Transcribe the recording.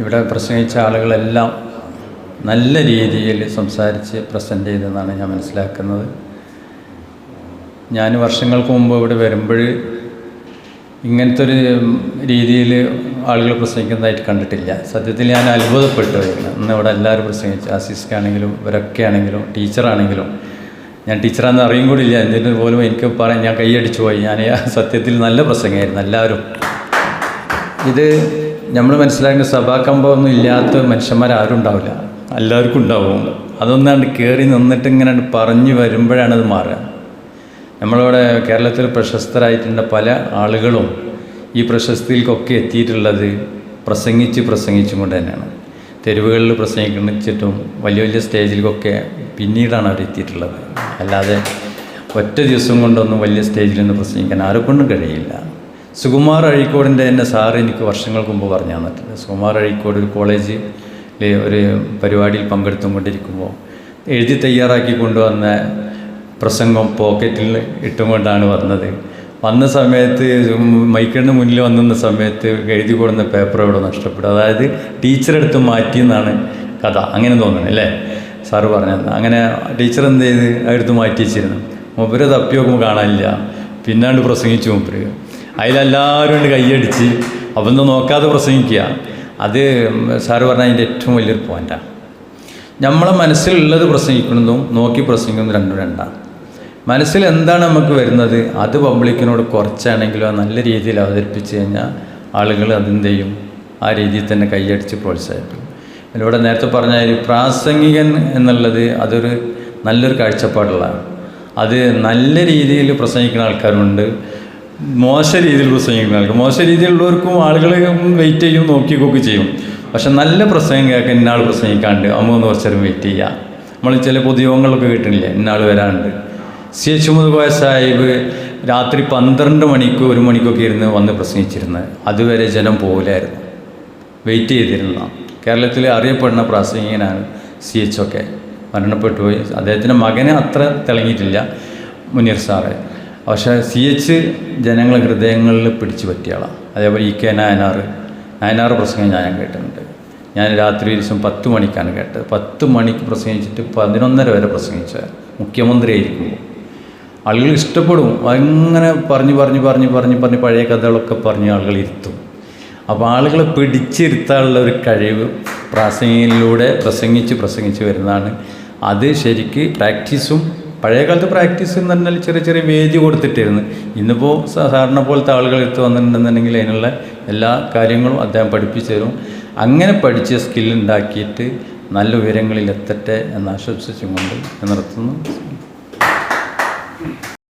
ഇവിടെ പ്രസംഗിച്ച ആളുകളെല്ലാം നല്ല രീതിയിൽ സംസാരിച്ച് പ്രസൻറ്റ് ചെയ്തെന്നാണ് ഞാൻ മനസ്സിലാക്കുന്നത്. ഞാൻ വർഷങ്ങൾക്ക് മുമ്പ് ഇവിടെ വരുമ്പോൾ ഇങ്ങനത്തെ ഒരു രീതിയിൽ ആളുകൾ പ്രസംഗിക്കുന്നതായിട്ട് കണ്ടിട്ടില്ല. സത്യത്തിൽ ഞാൻ അത്ഭുതപ്പെട്ടു വരുന്നു. ഇന്ന് ഇവിടെ എല്ലാവരും പ്രസംഗിച്ചു, ആസിസ്ക്കാണെങ്കിലും ഇവരൊക്കെ ആണെങ്കിലും ടീച്ചറാണെങ്കിലും. ഞാൻ ടീച്ചറാണെന്ന് അറിയും കൂടിയില്ല, എന്നിട്ട് പോലും എനിക്ക് പറയാൻ ഞാൻ കൈയടിച്ചു പോയി. ഞാൻ സത്യത്തിൽ നല്ല പ്രസംഗമായിരുന്നു എല്ലാവരും. ഇത് നമ്മൾ മനസ്സിലാക്കുന്ന സഭാകമ്പമൊന്നും ഇല്ലാത്ത മനുഷ്യന്മാരാരും ഉണ്ടാവില്ല, എല്ലാവർക്കും ഉണ്ടാവും. അതൊന്നാണ്ട് കയറി നിന്നിട്ട് ഇങ്ങനെ പറഞ്ഞു വരുമ്പോഴാണത് മാറുക. നമ്മളിവിടെ കേരളത്തിൽ പ്രശസ്തരായിട്ടുള്ള പല ആളുകളും ഈ പ്രശസ്തിയിലേക്കൊക്കെ എത്തിയിട്ടുള്ളത് പ്രസംഗിച്ചും കൊണ്ട് തന്നെയാണ്. തെരുവുകളിൽ പ്രസംഗിച്ചിട്ടും വലിയ വലിയ സ്റ്റേജിലേക്കൊക്കെ പിന്നീടാണ് അവർ എത്തിയിട്ടുള്ളത്. അല്ലാതെ ഒറ്റ ദിവസം കൊണ്ടൊന്നും വലിയ സ്റ്റേജിൽ നിന്ന് പ്രസംഗിക്കാൻ ആരെക്കൊണ്ടും കഴിയില്ല. സുകുമാർ അഴീക്കോടിൻ്റെ തന്നെ സാറ് എനിക്ക് വർഷങ്ങൾക്ക് മുമ്പ് പറഞ്ഞു തന്നിട്ടുണ്ട്. സുകുമാർ അഴീക്കോട് ഒരു കോളേജിൽ ഒരു പരിപാടിയിൽ പങ്കെടുത്തുകൊണ്ടിരിക്കുമ്പോൾ എഴുതി തയ്യാറാക്കി കൊണ്ടുവന്ന പ്രസംഗം പോക്കറ്റിൽ ഇട്ടുകൊണ്ടാണ് വന്നത്. വന്ന സമയത്ത് മൈക്കിന് മുന്നിൽ വന്ന സമയത്ത് എഴുതി കൊടുന്ന പേപ്പർ ഇവിടെ നഷ്ടപ്പെടും. അതായത് ടീച്ചറെടുത്ത് മാറ്റിയെന്നാണ് കഥ, അങ്ങനെ തോന്നുന്നത് അല്ലേ സാറ് പറഞ്ഞത്. അങ്ങനെ ടീച്ചർ എന്ത് ചെയ്ത് അടുത്ത് മാറ്റി വെച്ചിരുന്നു. മൂപ്പര് തപ്പി നോക്കുമ്പോൾ കാണാനില്ല. പിന്നാണ്ട് പ്രസംഗിച്ചു മൂപ്പര്. അതിലെല്ലാവരും കൊണ്ട് കൈയടിച്ച് അപ്പൊന്ന് നോക്കാതെ പ്രസംഗിക്കുക. അത് സാറ് പറഞ്ഞാൽ അതിൻ്റെ ഏറ്റവും വലിയൊരു പോയിൻ്റാണ്. നമ്മളെ മനസ്സിലുള്ളത് പ്രസംഗിക്കുന്നതും നോക്കി പ്രസംഗിക്കുന്നതും രണ്ടും രണ്ടാണ്. മനസ്സിൽ എന്താണ് നമുക്ക് വരുന്നത് അത് പബ്ലിക്കിനോട് കുറച്ചാണെങ്കിലും നല്ല രീതിയിൽ അവതരിപ്പിച്ച് കഴിഞ്ഞാൽ ആളുകൾ അതെന്ത് ചെയ്യും, ആ രീതിയിൽ തന്നെ കൈയടിച്ച് പ്രോത്സാഹിപ്പിക്കും. ഇവിടെ നേരത്തെ പറഞ്ഞ പ്രാസംഗികൻ എന്നുള്ളത് അതൊരു നല്ലൊരു കാഴ്ചപ്പാടുള്ളതാണ്. അത് നല്ല രീതിയിൽ പ്രസംഗിക്കുന്ന ആൾക്കാരുണ്ട്, മോശ രീതിയിൽ പ്രസംഗിക്കുന്ന ആൾക്കാർ. മോശ രീതിയിലുള്ളവർക്കും ആളുകൾ വെയിറ്റ് ചെയ്യും, നോക്കിയൊക്കെ ചെയ്യും. പക്ഷെ നല്ല പ്രസംഗം കേൾക്കാൻ ഇന്നാൾ പ്രസംഗിക്കാണ്ട് അമ്മ കുറച്ച് നേരം വെയിറ്റ് ചെയ്യുക. നമ്മൾ ചില പൊതുയോഗങ്ങളൊക്കെ കിട്ടുന്നില്ല, ഇന്നാൾ വരാണ്ട്. CH മുഹമ്മദ് സാഹിബ് രാത്രി 12 മണിക്ക് 1 മണിക്കൊക്കെ ഇരുന്ന് വന്ന് പ്രസംഗിച്ചിരുന്നത്. അതുവരെ ജനം പോകില്ലായിരുന്നു, വെയിറ്റ് ചെയ്തിരുന്നതാണ്. കേരളത്തിൽ അറിയപ്പെടുന്ന പ്രാസംഗികനാണ് CH ഒക്കെ, മരണപ്പെട്ടു പോയി. അദ്ദേഹത്തിൻ്റെ മകനെ അത്ര തിളങ്ങിയിട്ടില്ല മുനീർ സാറ്. പക്ഷേ CH ജനങ്ങളെ ഹൃദയങ്ങളിൽ പിടിച്ചു പറ്റിയ ആളാണ്. അതേപോലെ EK നായനാർ പ്രസംഗം ഞാൻ കേട്ടിട്ടുണ്ട്. ഞാൻ രാത്രി ദിവസം 10 മണിക്കാണ് കേട്ടത്. 10 മണിക്ക് പ്രസംഗിച്ചിട്ട് 11:30 വരെ പ്രസംഗിച്ച മുഖ്യമന്ത്രി ആയിരിക്കുമ്പോൾ ആളുകൾ ഇഷ്ടപ്പെടും. അങ്ങനെ പറഞ്ഞ് പഴയ കഥകളൊക്കെ പറഞ്ഞ് ആളുകൾ ഇരുത്തും. അപ്പോൾ ആളുകളെ പിടിച്ചിരുത്താനുള്ള ഒരു കഴിവ് പ്രാസംഗികയിലൂടെ പ്രസംഗിച്ച് വരുന്നതാണ്. അത് ശരിക്ക് പ്രാക്ടീസും, പഴയ കാലത്ത് പ്രാക്ടീസ് എന്ന് പറഞ്ഞാൽ ചെറിയ വേദി കൊടുത്തിട്ടായിരുന്നു. ഇന്നിപ്പോൾ സാധാരണ പോലത്തെ ആളുകൾ എടുത്ത് വന്നിട്ടുണ്ടെന്നുണ്ടെങ്കിൽ അതിനുള്ള എല്ലാ കാര്യങ്ങളും അദ്ദേഹം പഠിപ്പിച്ചു തരും. അങ്ങനെ പഠിച്ച സ്കില്ലുണ്ടാക്കിയിട്ട് നല്ല ഉയരങ്ങളിൽ എത്തട്ടെ എന്ന് ആശംസിച്ചുകൊണ്ട് നിർത്തുന്നു.